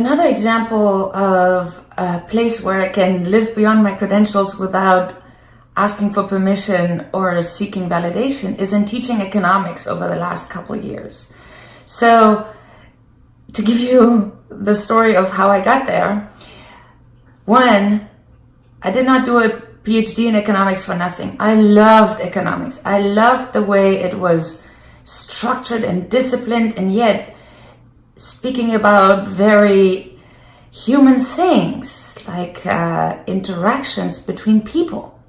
Another example of a place where I can live beyond my credentials without asking for permission or seeking validation is in teaching economics over the last couple of years. So to give you the story of how I got there, one, I did not do a PhD in economics for nothing. I loved economics. I loved the way it was structured and disciplined, and yet speaking about very human things like interactions between people.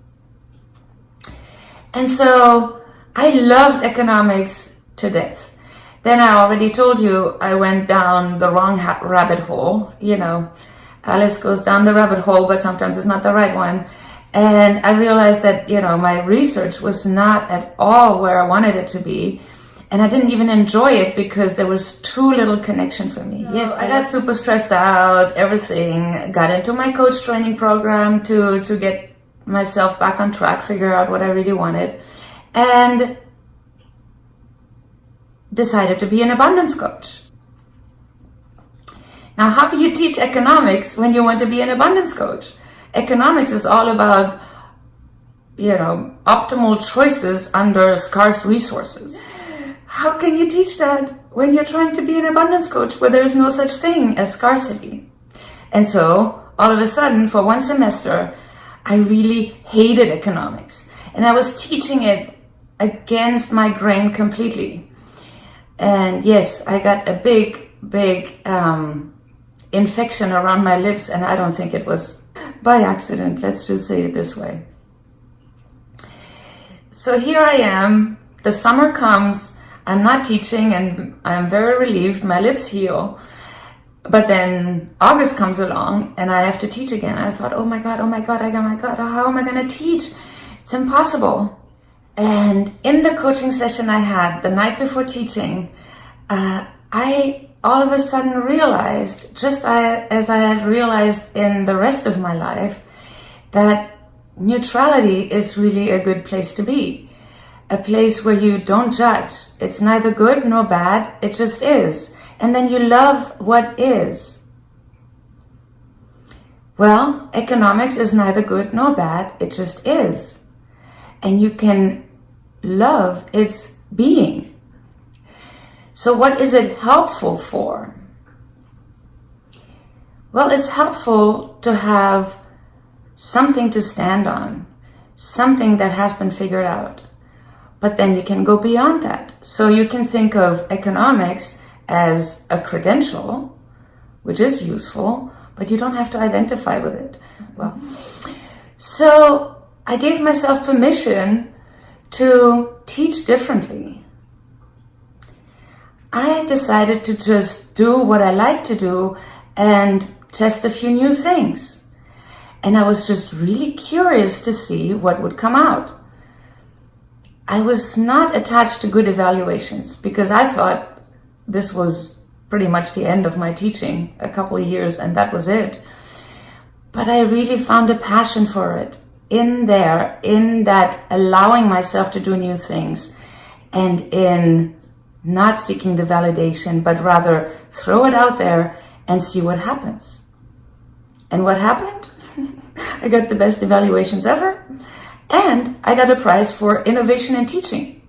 And so I loved economics to death. Then I already told you I went down the wrong rabbit hole. You know, Alice goes down the rabbit hole, but sometimes it's not the right one. And I realized that, you know, my research was not at all where I wanted it to be. And I didn't even enjoy it because there was too little connection for me. Yes, I got super stressed out, everything. Got into my coach training program to get myself back on track, figure out what I really wanted. And decided to be an abundance coach. Now, how do you teach economics when you want to be an abundance coach? Economics is all about, you know, optimal choices under scarce resources. How can you teach that when you're trying to be an abundance coach where there is no such thing as scarcity? And so, all of a sudden, for one semester, I really hated economics. And I was teaching it against my grain completely. And yes, I got a big infection around my lips, and I don't think it was by accident. Let's just say it this way. So here I am, the summer comes, I'm not teaching, and I'm very relieved, my lips heal. But then August comes along and I have to teach again. I thought, oh my God, how am I going to teach? It's impossible. And in the coaching session I had the night before teaching, I all of a sudden realized, just as I had realized in the rest of my life, that neutrality is really a good place to be. A place where you don't judge. It's neither good nor bad, it just is. And then you love what is. Well, economics is neither good nor bad, it just is. And you can love its being. So what is it helpful for? Well, it's helpful to have something to stand on, something that has been figured out. But then you can go beyond that. So you can think of economics as a credential, which is useful, but you don't have to identify with it. Well, so I gave myself permission to teach differently. I decided to just do what I like to do and test a few new things. And I was just really curious to see what would come out. I was not attached to good evaluations because I thought this was pretty much the end of my teaching, a couple of years, and that was it. But I really found a passion for it in there, in that allowing myself to do new things and in not seeking the validation, but rather throw it out there and see what happens. And what happened? I got the best evaluations ever. And I got a prize for innovation in teaching.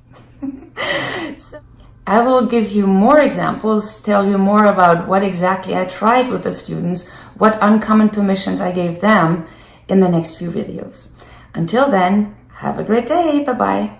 So I will give you more examples, tell you more about what exactly I tried with the students, what uncommon permissions I gave them in the next few videos. Until then, have a great day. Bye-bye.